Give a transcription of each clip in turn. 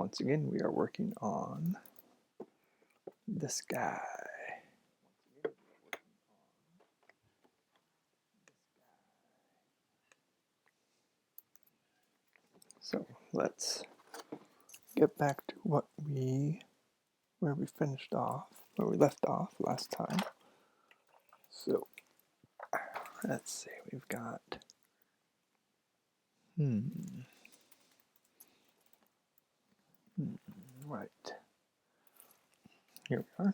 once again, we are working on this guy. So let's get back to where we finished off, where we left off last time. So let's see, we've got right. Here we are.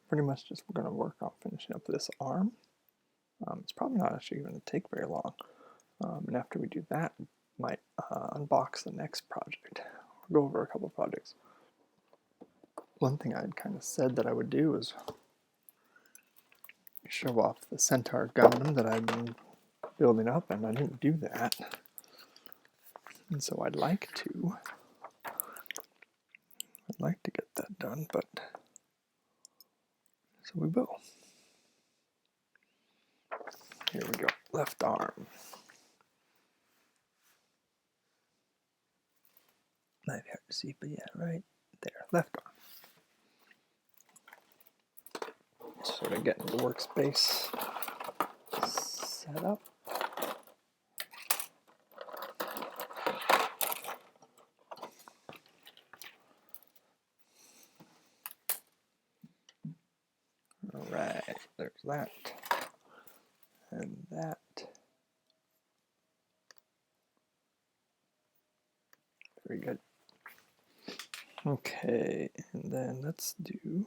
Pretty much just we're going to work on finishing up this arm. It's probably not actually going to take very long. And after we do that, we might unbox the next project, or go over a couple of projects. One thing I had kind of said that I would do is show off the Centaur Gundam that I've been building up, and I didn't do that. And so I'd like to get that done, but so we will. Here we go, left arm. Might be hard to see, but yeah, right there, left arm. Sort of getting the workspace set up. All right, there's that and that. Very good. Okay, and then let's do,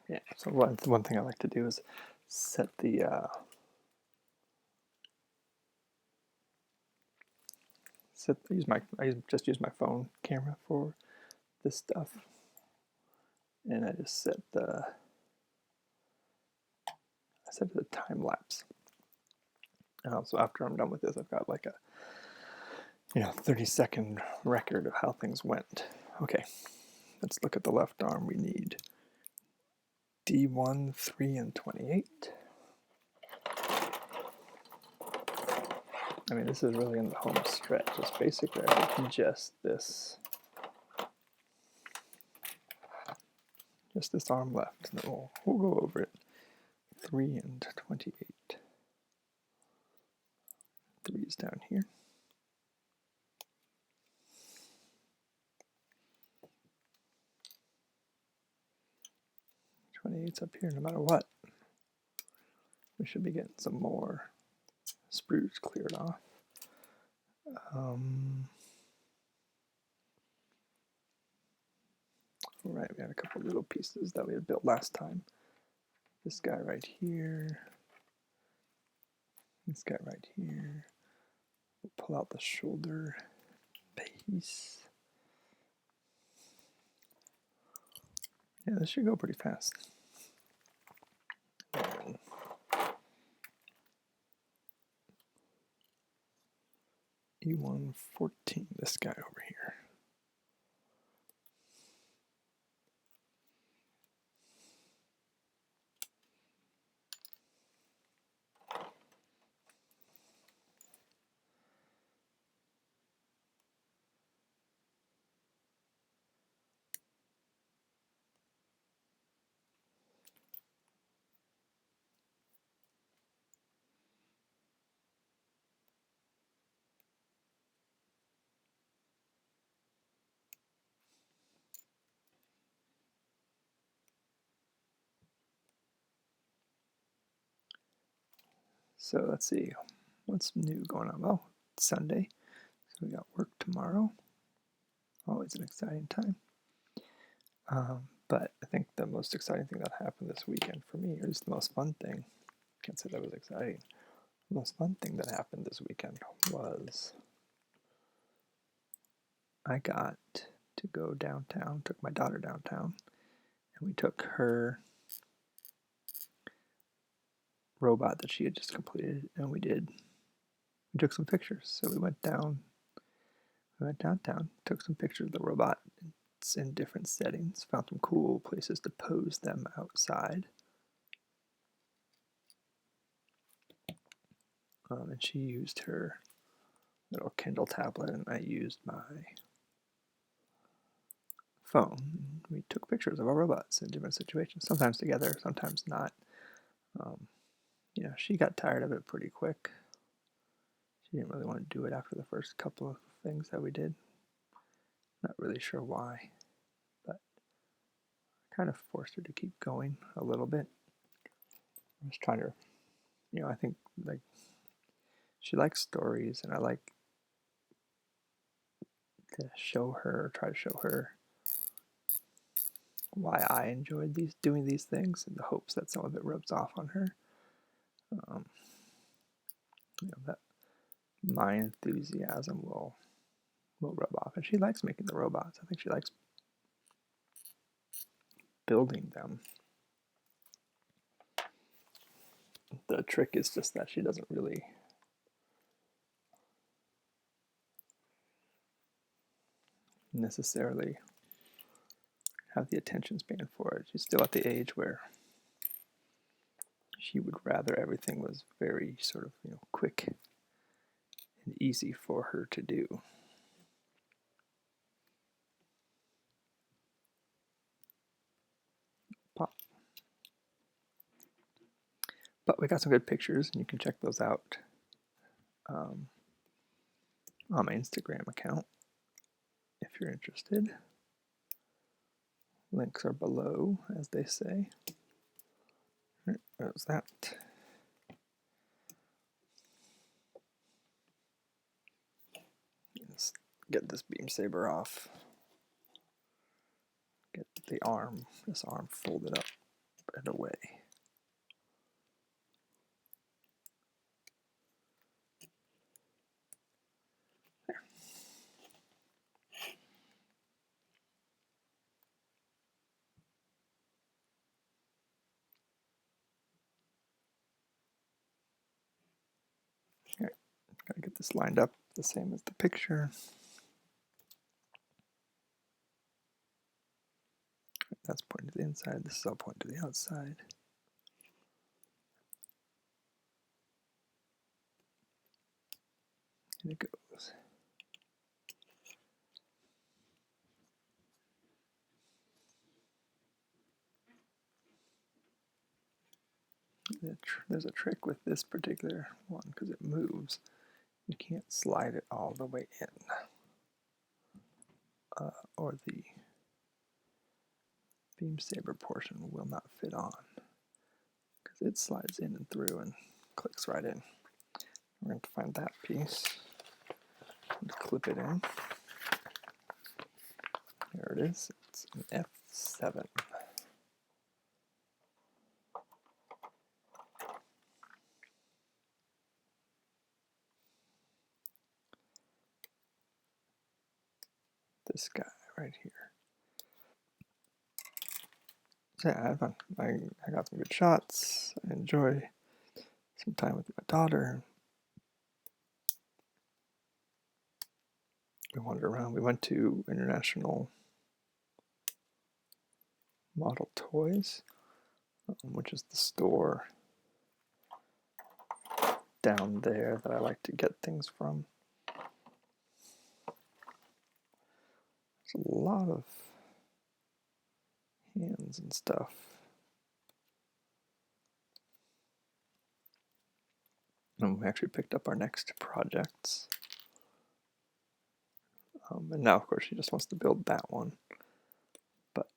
yeah, so one thing I like to do is set the I just use my phone camera for this stuff, and I just set the time lapse. So after I'm done with this, I've got like a 30-second record of how things went. Okay, let's look at the left arm. We need D1, 3, and 28. I mean, this is really in the home stretch. It's basically just this arm left, and then we'll go over it. 3 and 28. 3 is down here. 28's up here no matter what. We should be getting some more sprues cleared off. Right, we had a couple little pieces that we had built last time. This guy right here. This guy right here. We'll pull out the shoulder piece. Yeah, this should go pretty fast. And E114, this guy over here. So let's see, what's new going on? Well, it's Sunday, so we got work tomorrow. Always an exciting time. But I think the most exciting thing that happened this weekend for me, or just the most fun thing, can't say that was exciting. The most fun thing that happened this weekend was I got to go downtown, took my daughter downtown, and we took her robot that she had just completed, and we took some pictures. So we went downtown, took some pictures of the robot. It's in different settings, found some cool places to pose them outside. And she used her little Kindle tablet, and I used my phone. We took pictures of our robots in different situations, sometimes together, sometimes not. She got tired of it pretty quick. She didn't really want to do it after the first couple of things that we did. Not really sure why, but I kind of forced her to keep going a little bit. I was trying to, I think like she likes stories, and I like to try to show her why I enjoyed doing these things, in the hopes that some of it rubs off on her. That my enthusiasm will rub off, and she likes making the robots. I think she likes building them. The trick is just that she doesn't really necessarily have the attention span for it. She's still at the age where she would rather everything was very sort of quick and easy for her to do. Pop. But we got some good pictures, and you can check those out on my Instagram account if you're interested. Links are below, as they say. There's that. Let's get this beam saber off. Get this arm folded up and away. There. All right, gotta get this lined up the same as the picture. That's pointing to the inside. This is all pointing to the outside. And it goes. There's a trick with this particular one because it moves. You can't slide it all the way in, or the beam saber portion will not fit on because it slides in and through and clicks right in. We're going to find that piece and clip it in. There it is. It's an F7. This guy right here. So yeah, I had fun. I got some good shots. I enjoy some time with my daughter. We wandered around. We went to International Model Toys, which is the store down there that I like to get things from. There's a lot of hands and stuff. And we actually picked up our next projects. And now, of course, she just wants to build that one. But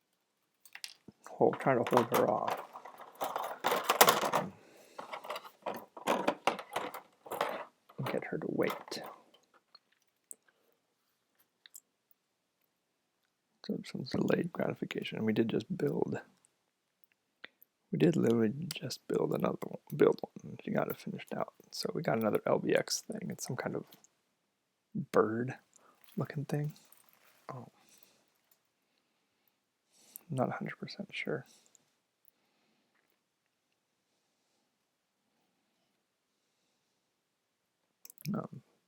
trying to hold her off. And get her to wait. So some delayed gratification. We did just build. We did literally just build another one. She got it finished out. So we got another LBX thing. It's some kind of bird-looking thing. Oh, I'm not 100% sure.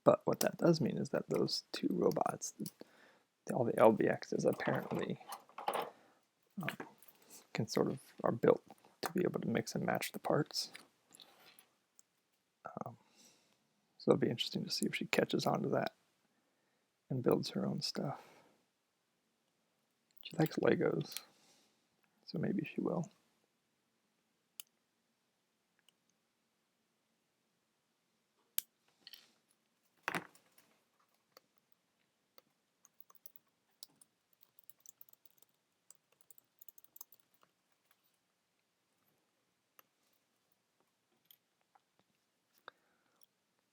But what that does mean is that those two robots, all the LBXs apparently are built to be able to mix and match the parts. So it'll be interesting to see if she catches on to that and builds her own stuff. She likes Legos, so maybe she will.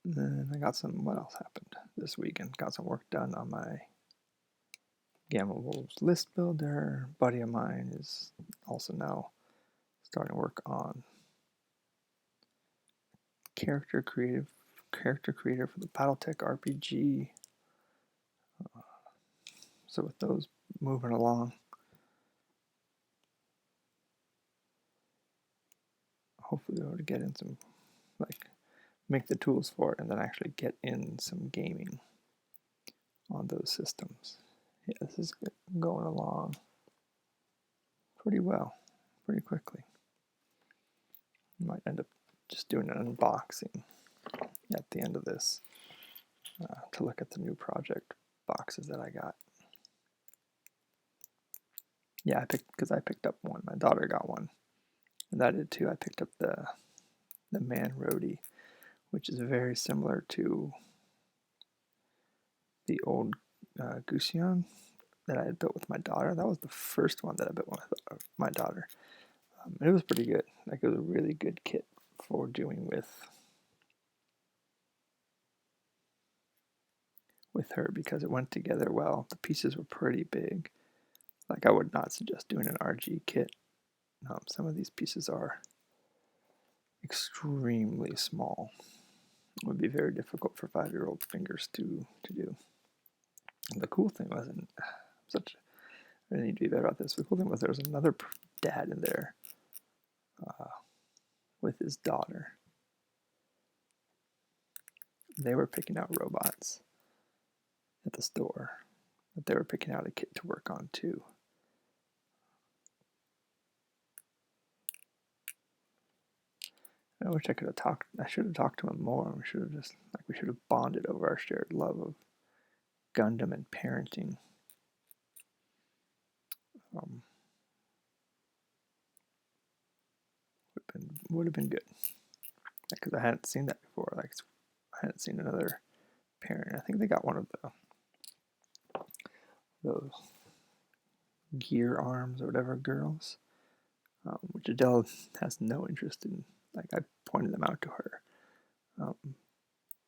And then I got some, what else happened this weekend? Got some work done on my Gamma Wolves list builder. A buddy of mine is also now starting to work on character creator for the BattleTech RPG. So with those moving along, hopefully we'll be able to get in some, like, make the tools for it and then actually get in some gaming on those systems. Yeah, this is going along pretty well, pretty quickly. Might end up just doing an unboxing at the end of this to look at the new project boxes that I got. Yeah, I picked up one. My daughter got one, and I did too. I picked up the Man Rodi, which is very similar to the old Gusion that I had built with my daughter. That was the first one that I built with my daughter. It was pretty good. Like, it was a really good kit for doing with her because it went together well. The pieces were pretty big. Like, I would not suggest doing an RG kit. Some of these pieces are extremely small. It would be very difficult for 5-year-old fingers to do. And the cool thing was, I need to be better about this. The cool thing was there was another dad in there with his daughter. They were picking out robots at the store, but they were picking out a kit to work on too. I wish I could have talked. I should have talked to him more. We should have bonded over our shared love of Gundam and parenting. Would have been good because I hadn't seen that before. Like, I hadn't seen another parent. I think they got one of those gear arms or whatever girls, which Adele has no interest in. Like, I pointed them out to her,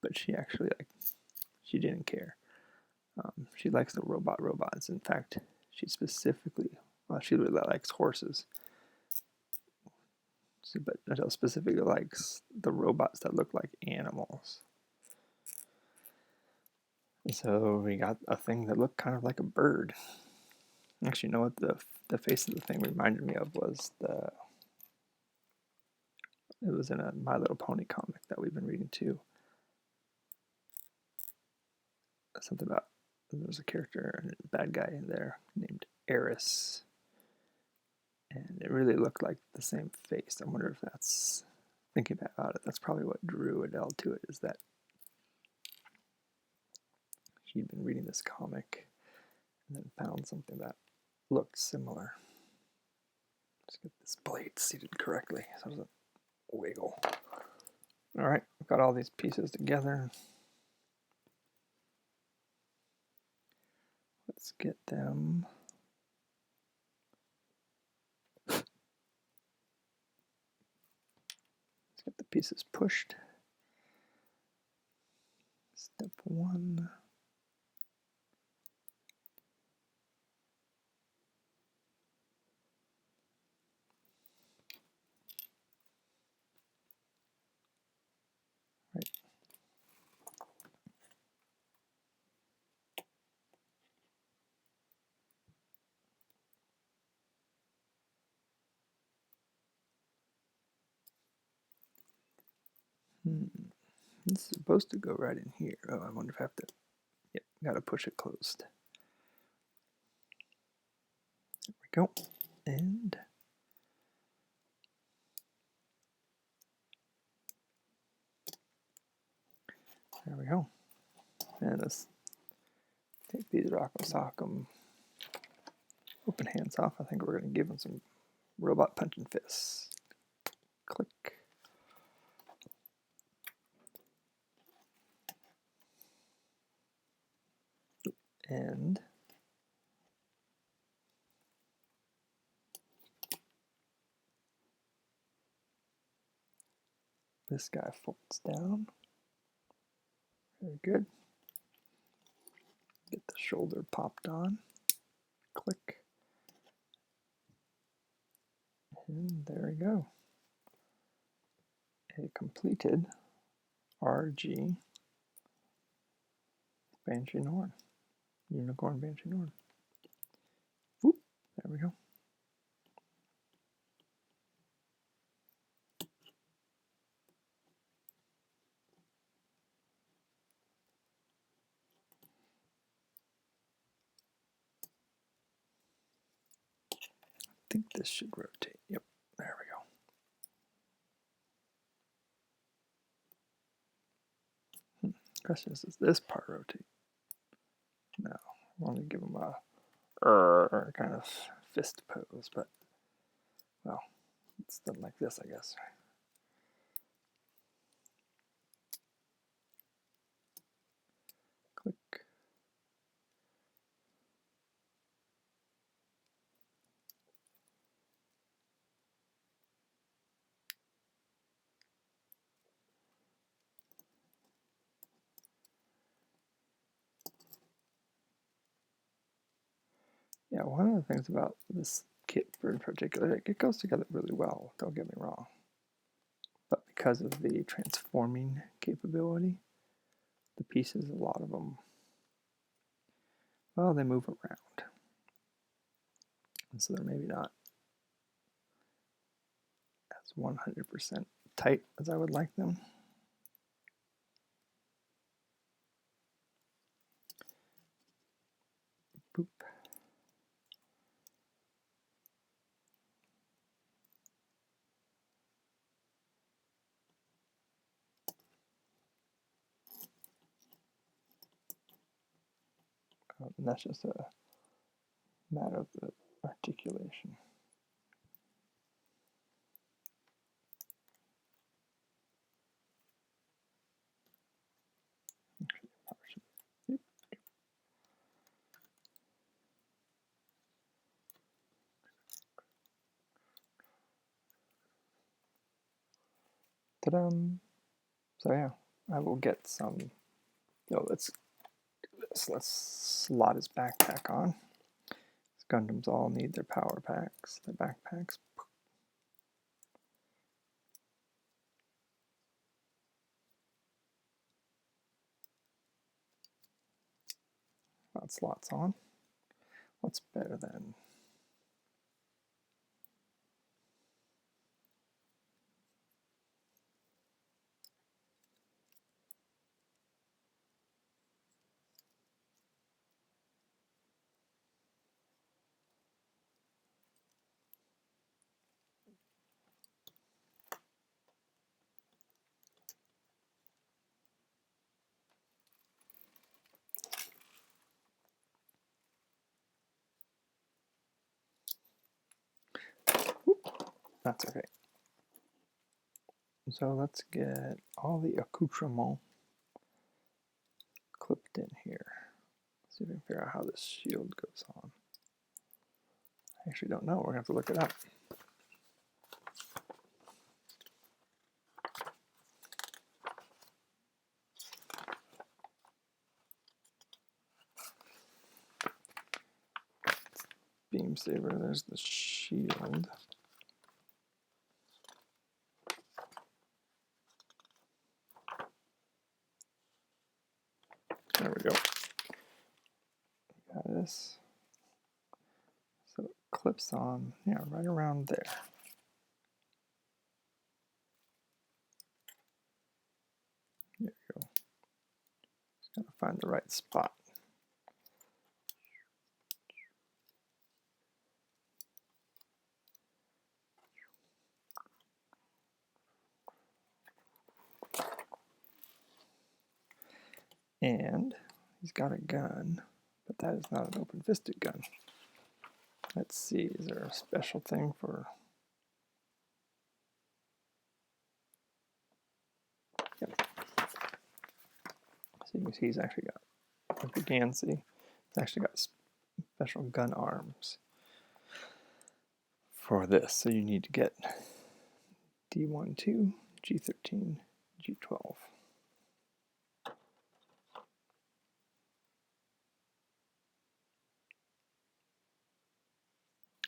but she actually she didn't care. She likes the robots. In fact, she really likes horses. But Adele specifically likes the robots that look like animals. So we got a thing that looked kind of like a bird. Actually, you know what the face of the thing reminded me of was it was in a My Little Pony comic that we've been reading too. Something about there's a character and a bad guy in there named Eris, and it really looked like the same face. I wonder if that's, thinking about it, that's probably what drew Adele to it, is that she'd been reading this comic and then found something that looked similar. Let's get this blade seated correctly so it doesn't wiggle. Alright, I've got all these pieces together. Let's get them. Let's get the pieces pushed. Step 1. Right. This is supposed to go right in here. Oh, I wonder if I have to. Yep, gotta push it closed. There we go. And There we go. And let's take these Rock'em Sock'em open hands off. I think we're going to give them some robot punching fists. Click. And this guy folds down. Very good. Get the shoulder popped on. Click. And there we go. A completed RG Banshee Norn. Unicorn Banshee Norn. Whoop, there we go. I think this should rotate. Yep, there we go. Question is, does this part rotate? No, I'll only give them a kind of fist pose, but well, it's done like this, I guess. Click. Yeah, one of the things about this kit in particular, it goes together really well, don't get me wrong. But because of the transforming capability, the pieces, a lot of them, well, they move around. And so they're maybe not as 100% tight as I would like them. Boop. And that's just a matter of the articulation. Ta-da! So yeah, I will get some. Let's do this. Let's slot his backpack on. These Gundams all need their power packs, their backpacks. That slots on. What's better than? That's okay. So let's get all the accoutrements clipped in here. See if we can figure out how this shield goes on. I actually don't know. We're going to have to look it up. Beam saber, there's the shield. There we go. Got this. So it clips on, yeah, right around there. There you go. Just gotta find the right spot. And he's got a gun, but that is not an open-fisted gun. Let's see, is there a special thing for... Yep. So you can see he's actually got, if you can see, he's actually got special gun arms for this. So you need to get D12, G13, G12.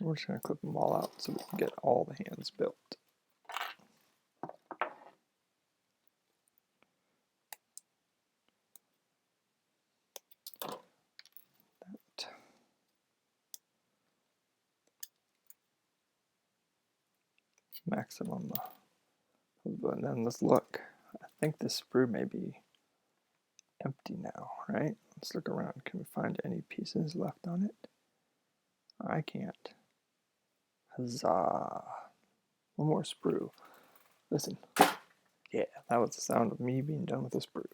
We're just going to clip them all out so we can get all the hands built. That. Maximum. And then let's look. I think this sprue may be empty now, right? Let's look around. Can we find any pieces left on it? I can't. Huzzah. One more sprue. Listen. Yeah, that was the sound of me being done with the sprue.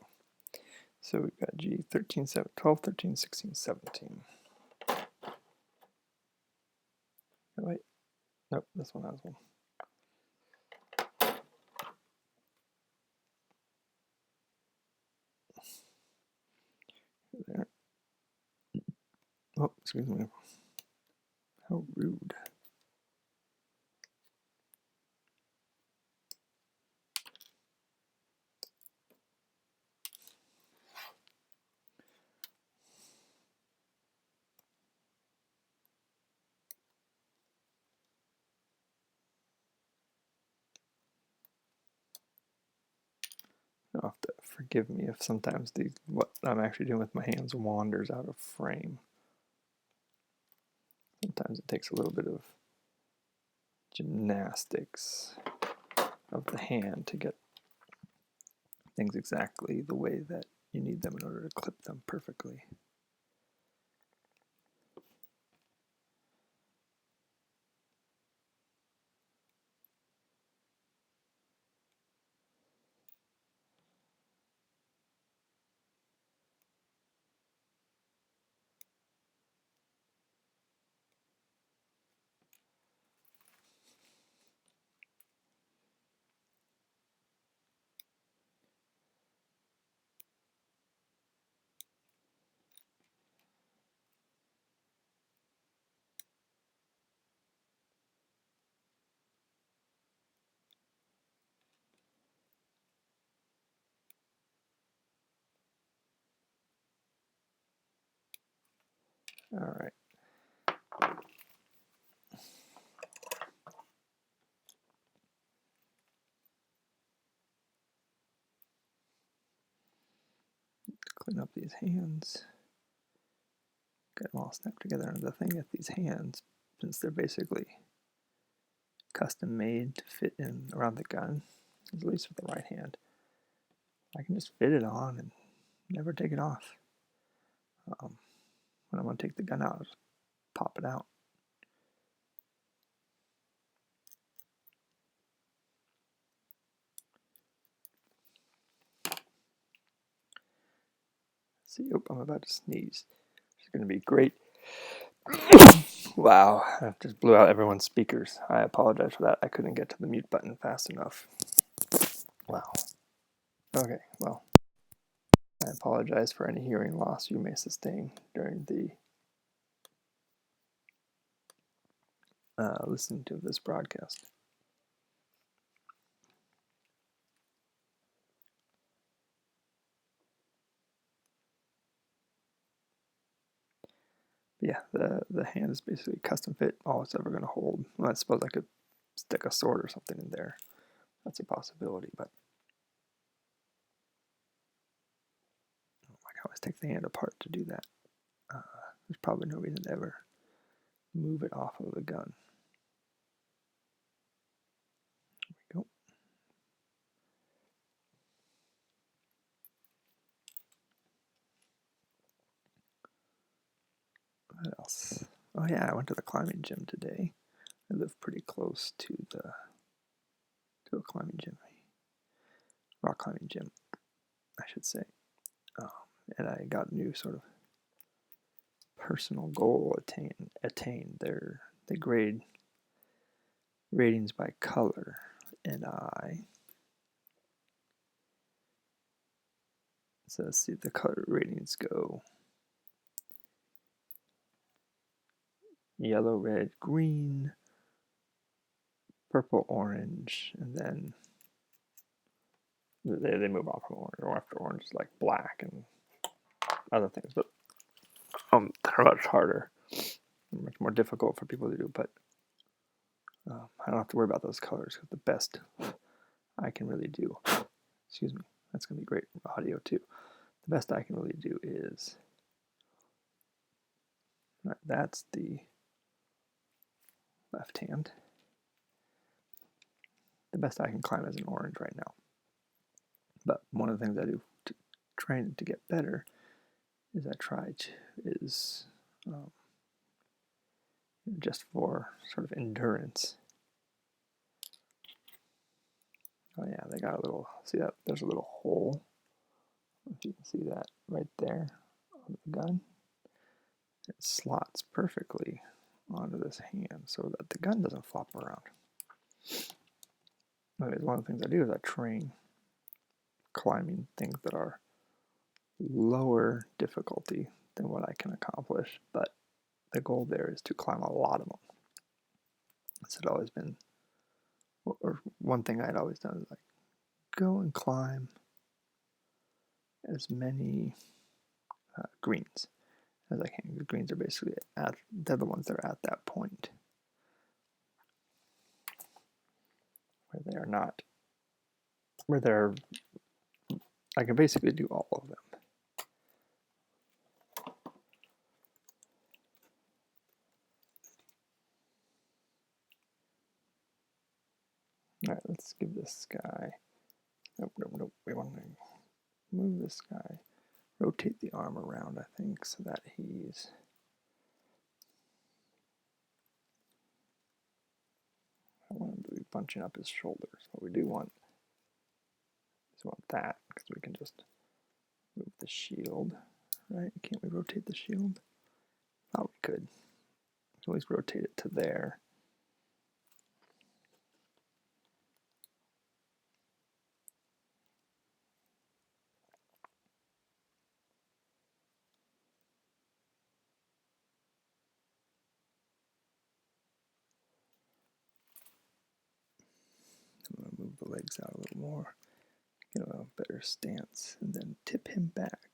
So we've got G13, 12, 13, 16, 17. Oh, wait. Nope, this one has one. There. Oh, excuse me. How rude. You'll have to forgive me if sometimes what I'm actually doing with my hands wanders out of frame. Sometimes it takes a little bit of gymnastics of the hand to get things exactly the way that you need them in order to clip them perfectly. All right. Clean up these hands. Get them all snapped together. And the thing with these hands, since they're basically custom made to fit in around the gun, at least with the right hand, I can just fit it on and never take it off. When I want to take the gun out, just pop it out. See, oh, I'm about to sneeze. It's going to be great. Wow, I just blew out everyone's speakers. I apologize for that. I couldn't get to the mute button fast enough. Wow. Okay, well, I apologize for any hearing loss you may sustain during the listening to this broadcast. Yeah, the hand is basically custom fit, all it's ever going to hold. Well, I suppose I could stick a sword or something in there. That's a possibility, but I can always take the hand apart to do that. There's probably no reason to ever move it off of the gun. There we go. What else? Oh yeah, I went to the climbing gym today. I live pretty close to a climbing gym, rock climbing gym, I should say. and I got a new sort of personal goal attained. They grade ratings by color, and so let's see if the color ratings go yellow, red, green, purple, orange, and then they move on from orange. Or after orange is like black and other things, but they're much harder, much more difficult for people to do. But I don't have to worry about those colors because the best I can really do, excuse me, that's going to be great audio too. The best I can really do is, right, that's the left hand. The best I can climb is an orange right now. But one of the things I do to train to get better is I try to, just for sort of endurance. Oh yeah, they got a little, see that? There's a little hole. If you can see that right there on the gun. It slots perfectly onto this hand so that the gun doesn't flop around. Anyways, one of the things I do is I train climbing things that are lower difficulty than what I can accomplish, but the goal there is to climb a lot of them. This had always been, or one thing I had always done is like go and climb as many greens as I can. The greens are basically they're the ones that are at that point where they are not, where they're, I can basically do all of them. All right, let's give this guy, nope, we want to move this guy, rotate the arm around, I think, so that he's, I want him to be bunching up his shoulders. What we do want is we want that, because we can just move the shield, right? Can't we rotate the shield? Thought we could. At least rotate it to there. I'm going to move the legs out a little more, get him a better stance, and then tip him back.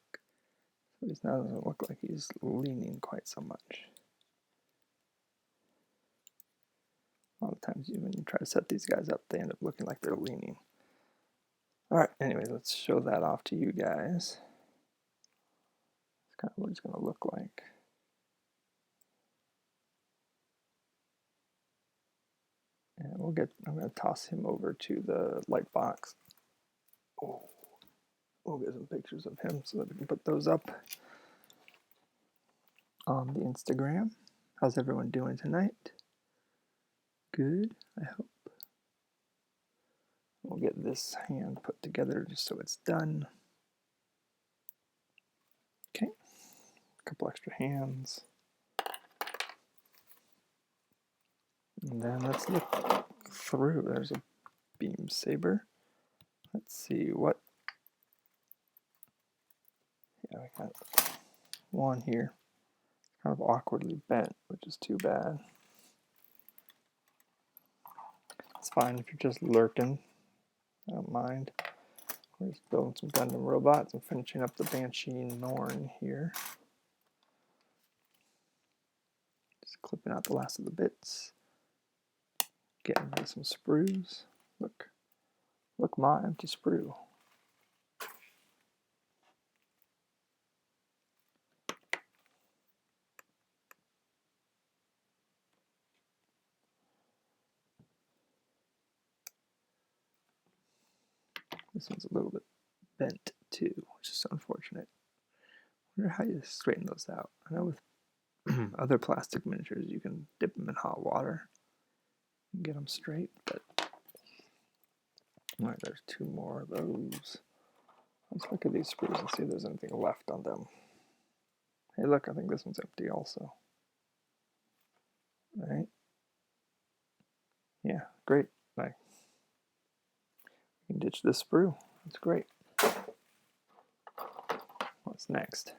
So he's now doesn't look like he's leaning quite so much. A lot of times when you try to set these guys up, they end up looking like they're leaning. Alright, anyway, let's show that off to you guys. It's kind of what it's going to look like. And I'm going to toss him over to the light box. Oh, we'll get some pictures of him so that we can put those up on the Instagram. How's everyone doing tonight? Good, I hope. We'll get this hand put together just so it's done. Okay, a couple extra hands. And then let's look through. There's a beam saber. Let's see what. Yeah, we got one here. Kind of awkwardly bent, which is too bad. It's fine if you're just lurking. I don't mind. We're just building some Gundam robots and finishing up the Banshee Norn here. Just clipping out the last of the bits. Getting rid of some sprues. Look my empty sprue. This one's a little bit bent too, which is unfortunate. I wonder how you straighten those out. I know with other plastic miniatures you can dip them in hot water and get them straight, but alright, there's two more of those. Let's look at these sprues and see if there's anything left on them. Hey, look, I think this one's empty also. All right. Yeah, great. Like, you can ditch this sprue. That's great. What's next?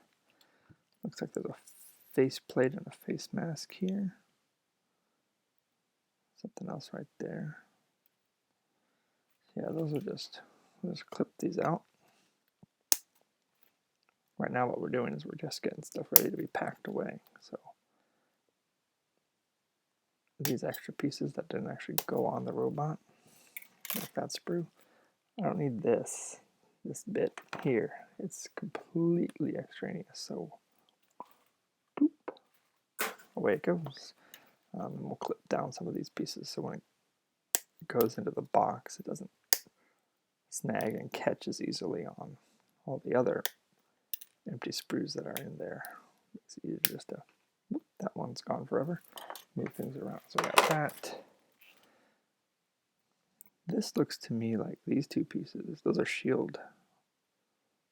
Looks like there's a face plate and a face mask here. Something else right there. Yeah, those are just, we'll just clip these out. Right now what we're doing is we're just getting stuff ready to be packed away. So these extra pieces that didn't actually go on the robot, like that sprue, I don't need this bit here. It's completely extraneous, so boop, away it goes. We'll clip down some of these pieces so when it goes into the box, it doesn't snag and catch as easily on all the other empty sprues that are in there. It's easy just to, whoop, that one's gone forever. Move things around. So we got that. This looks to me like these two pieces, those are shield.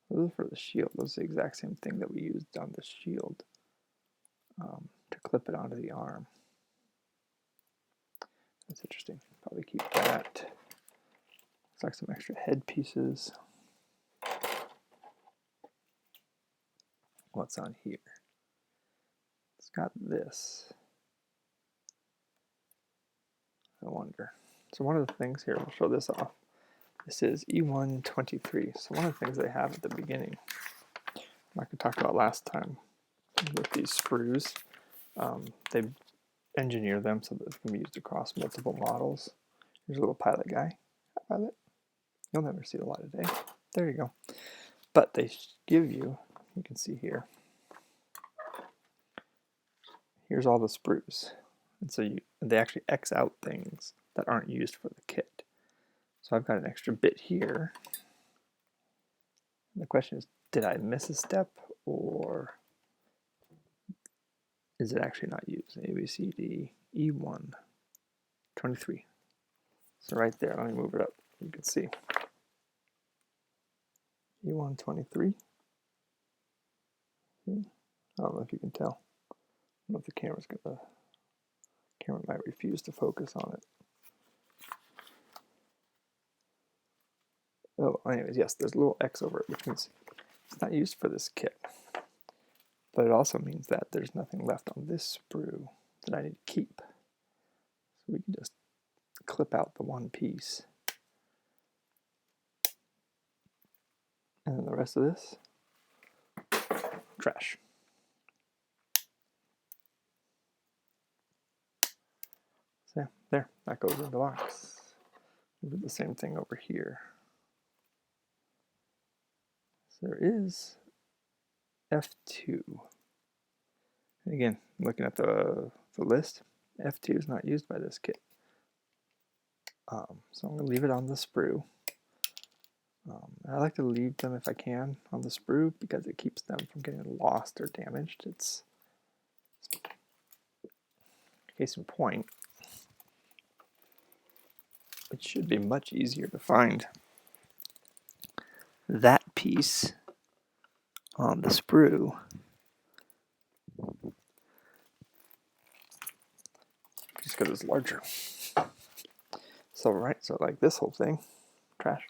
Those are for the shield. Those are the exact same thing that we used on the shield to clip it onto the arm. That's interesting. Probably keep that. Looks like some extra head pieces. What's on here? It's got this. I wonder. So one of the things here, we'll show this off. This is E123. So one of the things they have at the beginning, like I talked about last time with these sprues, they engineer them so that they can be used across multiple models. Here's a little pilot guy. Hi, pilot. You'll never see the light of day. There you go. But they give you, you can see here, here's all the sprues. And so they actually X out things that aren't used for the kit. So I've got an extra bit here. And the question is, did I miss a step or is it actually not used? A, B, C, D, E1, 23. So right there, let me move it up. You can see. E1, 23. See? I don't know if you can tell. I don't know if the camera might refuse to focus on it. Oh, anyways, yes, there's a little X over it, which means it's not used for this kit. But it also means that there's nothing left on this sprue that I need to keep. So we can just clip out the one piece. And then the rest of this, trash. So yeah, there, that goes in the box. We'll do the same thing over here. So there is F2. And again, looking at the list, F2 is not used by this kit. So I'm going to leave it on the sprue. I like to leave them if I can on the sprue because it keeps them from getting lost or damaged. It's case in point, it should be much easier to find that piece on the sprue just because it's larger. So like this whole thing, trash.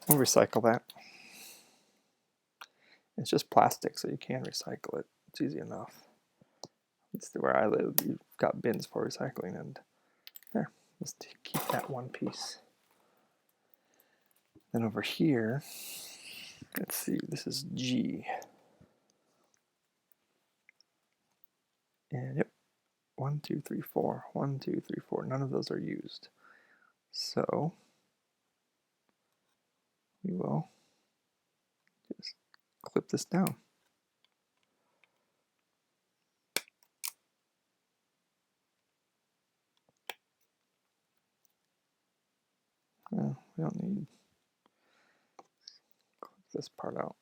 We'll recycle that. It's just plastic, so you can recycle it. It's easy enough. At least where I live, you've got bins for recycling, and there, let's keep that one piece. Then over here, let's see, this is G. And yep, 1, 2, 3, 4. 1, 2, 3, 4. None of those are used. So we will just clip this down. Well, we don't need clip this part out.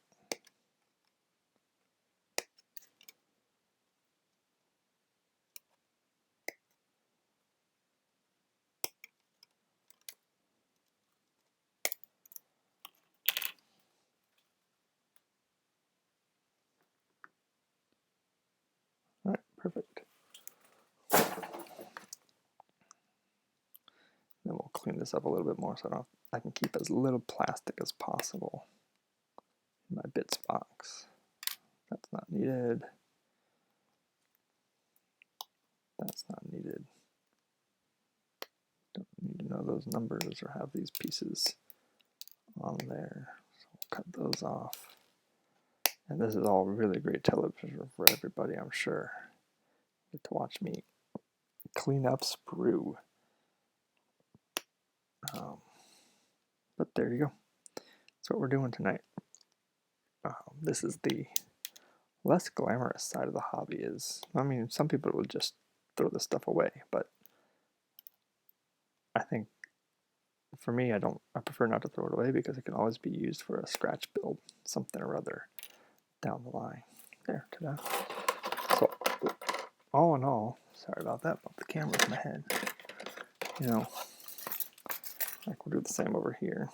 Perfect. Then we'll clean this up a little bit more so I can keep as little plastic as possible in my bits box. That's not needed. That's not needed. Don't need to know those numbers or have these pieces on there. So we'll cut those off. And this is all really great television for everybody, I'm sure. Get to watch me clean up sprue. But there you go. That's what we're doing tonight. This is the less glamorous side of the hobby. I mean, some people would just throw this stuff away, but I think for me, I prefer not to throw it away because it can always be used for a scratch build, something or other down the line. There, ta-da. So, all in all, sorry about that, but the camera's in my head. You know, like we'll do the same over here.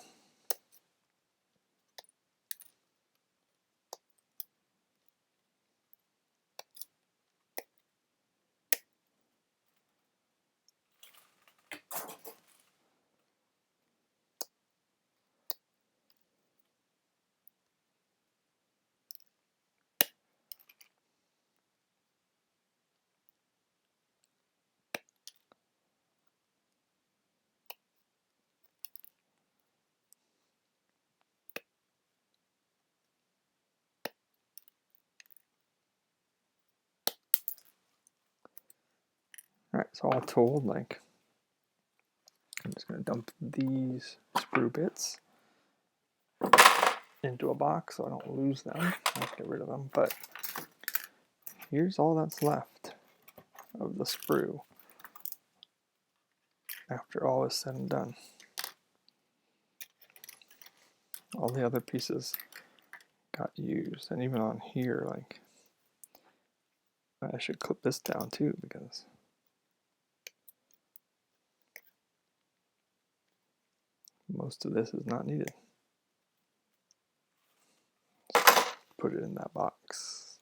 Alright, so all told, like, I'm just going to dump these sprue bits into a box so I don't lose them. I'll get rid of them, but here's all that's left of the sprue after all is said and done. All the other pieces got used, and even on here, like, I should clip this down too because most of this is not needed. Put it in that box.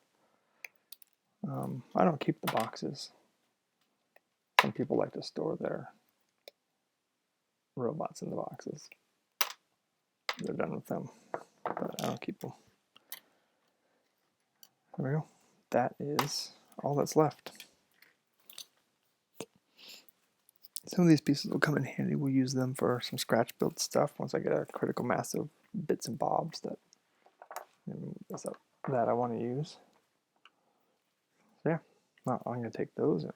I don't keep the boxes. Some people like to store their robots in the boxes. They're done with them, but I don't keep them. There we go. That is all that's left. Some of these pieces will come in handy. We'll use them for some scratch build stuff once I get a critical mass of bits and bobs that I want to use. So yeah, I'm going to take those and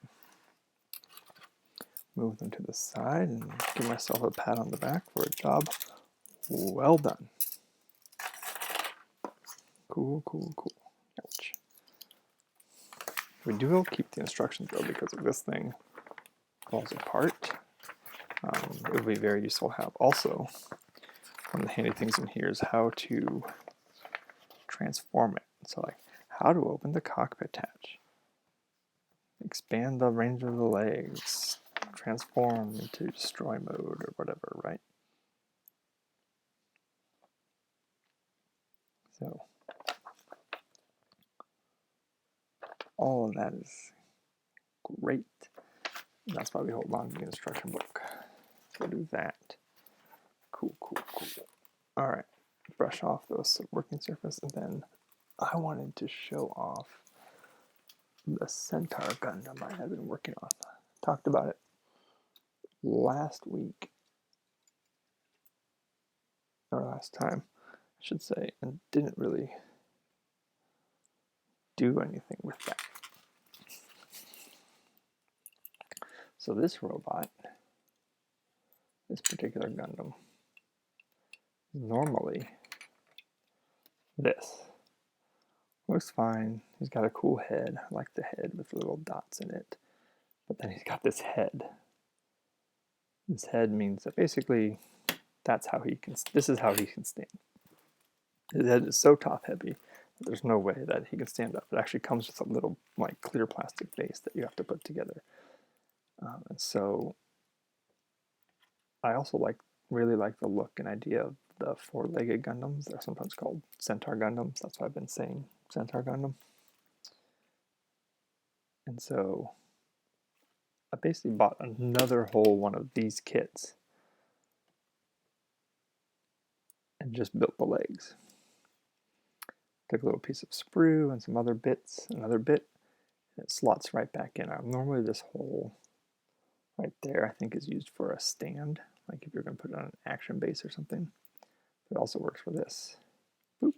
move them to the side and give myself a pat on the back for a job well done. Cool, cool, cool. Ouch. We will keep the instructions though because if this thing falls apart, it would be very useful to have. Also, one of the handy things in here is how to transform it. So like how to open the cockpit hatch, expand the range of the legs, transform into destroy mode or whatever, right? So all of that is great. And that's why we hold on to the instruction book. So do that. Cool, cool, cool. All right, brush off those working surface, and then I wanted to show off the Centaur Gundam I have been working on. Talked about it last week, or last time, I should say, and didn't really do anything with that. So this robot, this particular Gundam, is normally this. Looks fine. He's got a cool head. I like the head with little dots in it. But then he's got this head. This head means that basically this is how he can stand. His head is so top heavy that there's no way that he can stand up. It actually comes with a little like clear plastic base that you have to put together. And so I also really like the look and idea of the four-legged Gundams. They're sometimes called centaur Gundams. That's why I've been saying centaur Gundam. And so I basically bought another whole one of these kits and just built the legs. Took a little piece of sprue and some other bits, another bit, and it slots right back in. Normally this hole right there I think is used for a stand, like if you're going to put it on an action base or something. But it also works for this. Boop.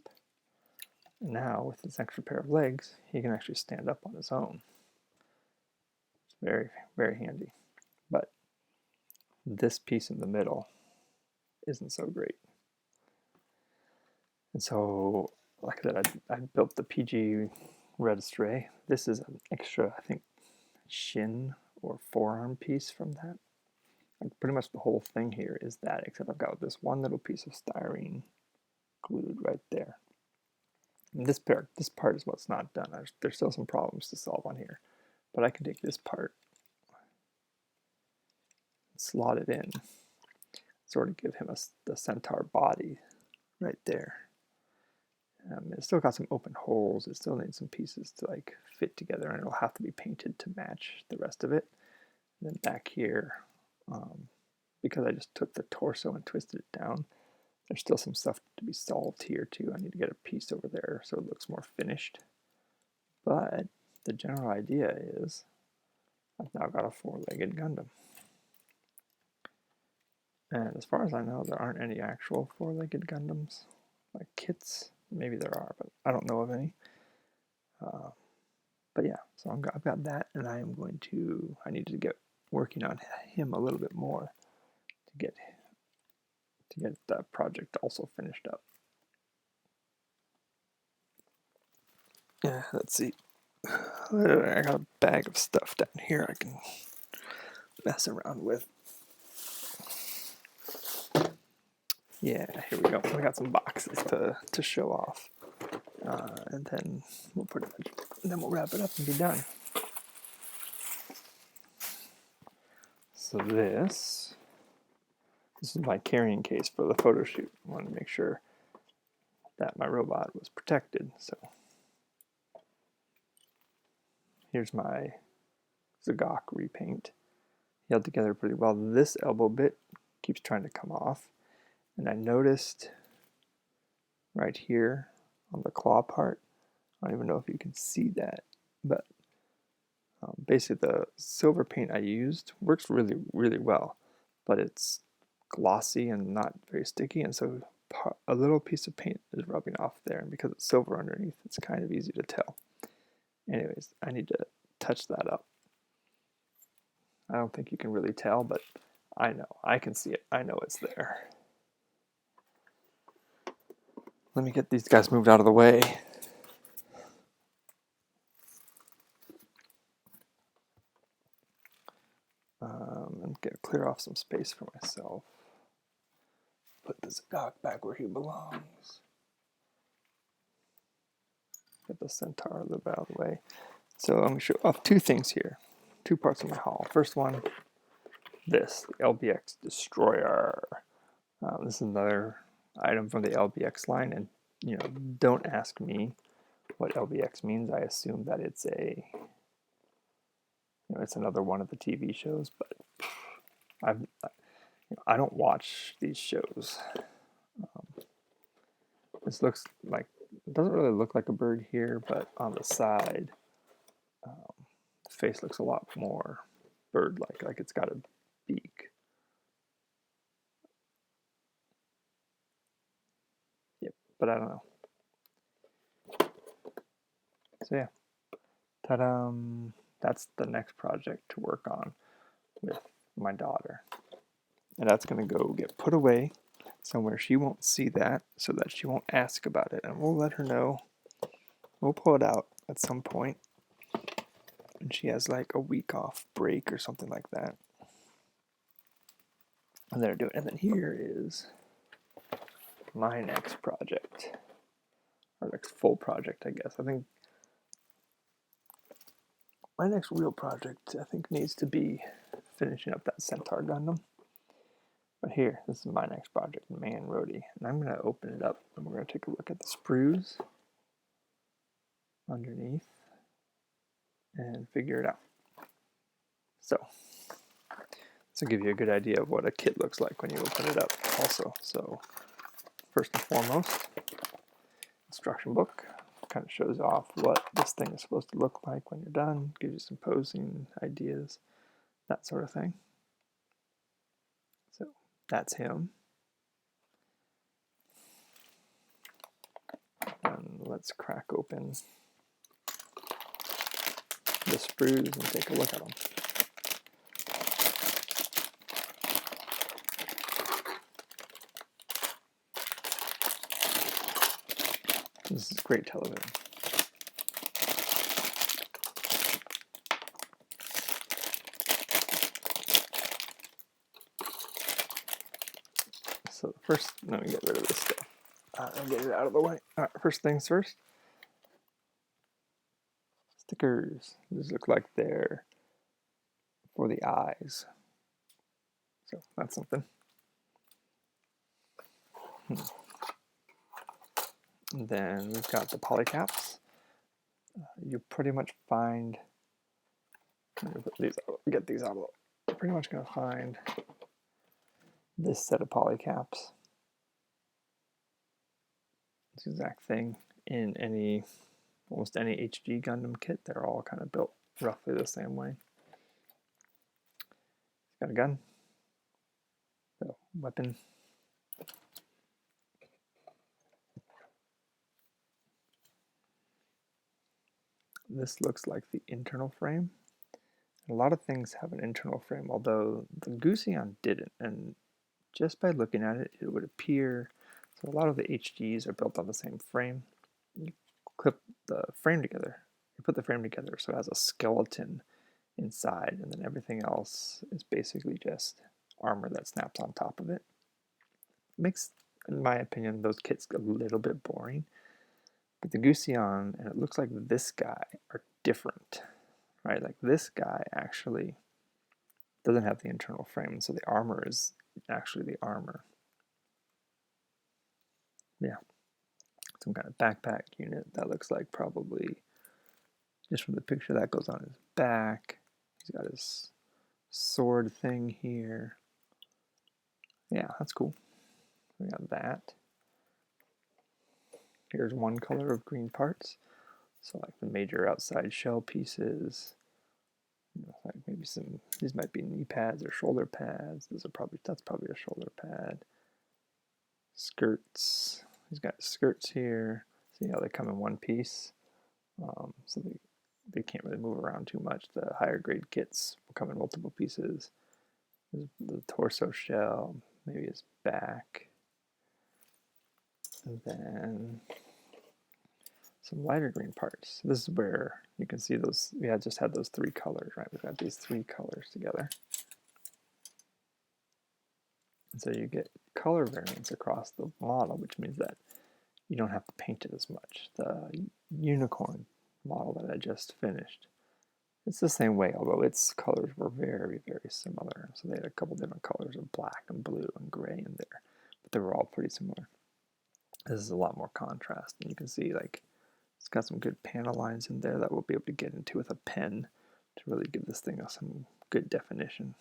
And now with this extra pair of legs, he can actually stand up on his own. It's very, very handy. But this piece in the middle isn't so great. And so, like I said, I built the PG Red Stray. This is an extra, I think, shin or forearm piece from that. Like pretty much the whole thing here is that, except I've got this one little piece of styrene glued right there. And this part is what's not done. There's still some problems to solve on here. But I can take this part, slot it in, sort of give him the centaur body right there. It's still got some open holes. It still needs some pieces to like fit together, and it'll have to be painted to match the rest of it. And then back here, because I just took the torso and twisted it down, there's still some stuff to be solved here too. I need to get a piece over there so it looks more finished. But the general idea is I've now got a four-legged Gundam. And as far as I know, there aren't any actual four-legged Gundams, like kits. Maybe there are, but I don't know of any. But yeah, so I've got that, and I need to get working on him a little bit more to get that project also finished up. Yeah, let's see. I got a bag of stuff down here I can mess around with. Yeah, here we go. I got some boxes to show off, and then we'll wrap it up and be done. So this is my carrying case for the photo shoot. I wanted to make sure that my robot was protected. So here's my Zagok repaint. Held together pretty well. This elbow bit keeps trying to come off, and I noticed right here on the claw part, I don't even know if you can see that, but basically the silver paint I used works really, really well, but it's glossy and not very sticky, and so a little piece of paint is rubbing off there, and because it's silver underneath, it's kind of easy to tell. Anyways, I need to touch that up. I don't think you can really tell, but I know. I can see it. I know it's there. Let me get these guys moved out of the way. And clear off some space for myself. Put the Zagok back where he belongs. Get the centaur a little bit out of the way. So I'm going to show off two things here. Two parts of my haul. First one, this, the LBX Destroyer. This is another item from the LBX line, and don't ask me what LBX means. I assume that it's it's another one of the TV shows, but I don't watch these shows. This looks like, it doesn't really look like a bird here, but on the side, the face looks a lot more bird-like, like it's got a beak. Yep, but I don't know. So yeah, ta-da! That's the next project to work on with my daughter. And that's going to go get put away somewhere she won't see that, so that she won't ask about it. And we'll let her know. We'll pull it out at some point. And she has like a week off break or something like that. And then do it. And then here is my next project. Our next full project, I guess. I think my next real project, I think, needs to be finishing up that Centaur Gundam. But here, this is my next project, Man Rodi. And I'm going to open it up, and we're going to take a look at the sprues underneath. and figure it out. So this will give you a good idea of what a kit looks like when you open it up also. So first and foremost, instruction book. Kind of shows off what this thing is supposed to look like when you're done, gives you some posing ideas, that sort of thing. So that's him. And let's crack open the sprues and take a look at them. This is great television. So first, let me get rid of this stuff. And get it out of the way. All right, first things first. Stickers. These look like they're for the eyes. So that's something. And then we've got the polycaps. You pretty much find, let me put these out, get these out of the way. You're pretty much going to find this set of polycaps. This exact thing in almost any HG Gundam kit. They're all kind of built roughly the same way. It's got a gun, so weapon. This looks like the internal frame. A lot of things have an internal frame, although the Gusion didn't, and just by looking at it, it would appear, so a lot of the HGs are built on the same frame. You clip the frame together, you put the frame together so it has a skeleton inside, and then everything else is basically just armor that snaps on top of it. Makes, in my opinion, those kits a little bit boring. But the Gusion, and it looks like this guy, are different, right? Like this guy actually doesn't have the internal frame, so the armor is actually the armor. Yeah, some kind of backpack unit that looks like probably, just from the picture, that goes on his back. He's got his sword thing here. Yeah, that's cool. We got that. Here's one color of green parts. So like the major outside shell pieces, like maybe some, these might be knee pads or shoulder pads. That's probably a shoulder pad. Skirts, he's got skirts here. See how they come in one piece? So they can't really move around too much. The higher grade kits will come in multiple pieces. There's the torso shell, maybe his back. And then some lighter green parts. This is where you can see those, we had just had those three colors, right? We've got these three colors together. And so you get color variance across the model, which means that you don't have to paint it as much. The unicorn model that I just finished, it's the same way, although its colors were very, very similar. So they had a couple different colors of black and blue and gray in there, but they were all pretty similar. This is a lot more contrast, and you can see like it's got some good panel lines in there that we'll be able to get into with a pen to really give this thing some good definition.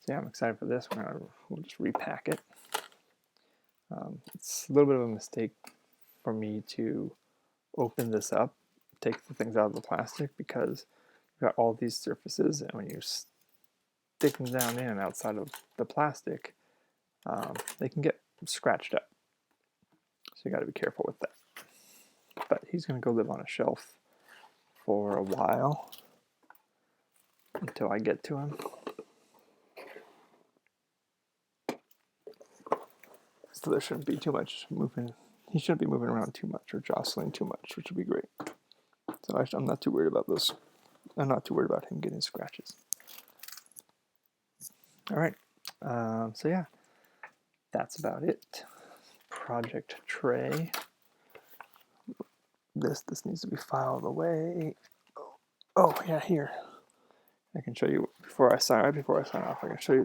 So yeah, I'm excited for this. We'll just repack it. It's a little bit of a mistake for me to open this up, take the things out of the plastic, because you've got all these surfaces, and when you stick them down in outside of the plastic, they can get scratched up. So you got to be careful with that. But he's going to go live on a shelf for a while until I get to him. So there shouldn't be too much moving. He shouldn't be moving around too much or jostling too much, which would be great. So actually, I'm not too worried about this. I'm not too worried about him getting scratches. All right. So yeah, that's about it. Project tray. This needs to be filed away. Oh yeah, here. I can show you before I sign off. I can show you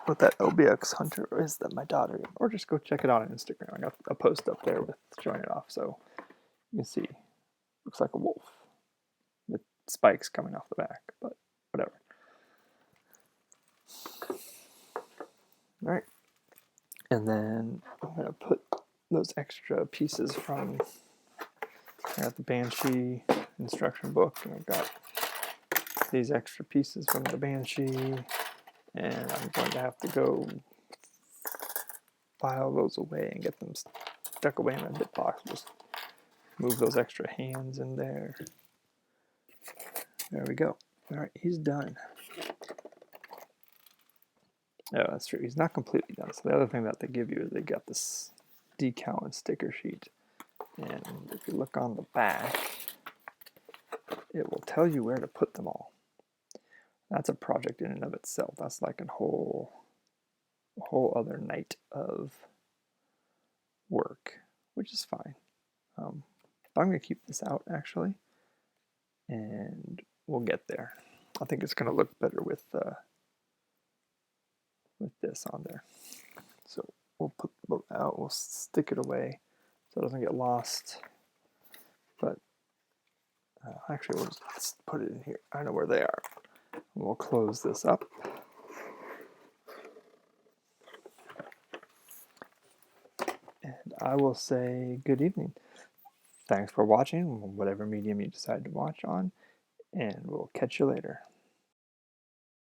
what that LBX Hunter is that my daughter, or just go check it out on Instagram. I got a post up there with showing it off, so you can see. Looks like a wolf with spikes coming off the back, but whatever. All right, and then I'm gonna put those extra pieces from, I got the Banshee instruction book, and I've got these extra pieces from the Banshee, and I'm going to have to go file those away and get them stuck away in my bit box. Just move those extra hands in there. There we go. All right, he's done. Oh, that's true. He's not completely done. So the other thing that they give you is they got this decal and sticker sheet. And if you look on the back, it will tell you where to put them all. That's a project in and of itself. That's like a whole other night of work, which is fine. But I'm going to keep this out, actually. And we'll get there. I think it's going to look better with this on there. So we'll put the boat out, we'll stick it away so it doesn't get lost. But actually, we'll just put it in here. I know where they are. We'll close this up. And I will say good evening. Thanks for watching, whatever medium you decide to watch on, and we'll catch you later.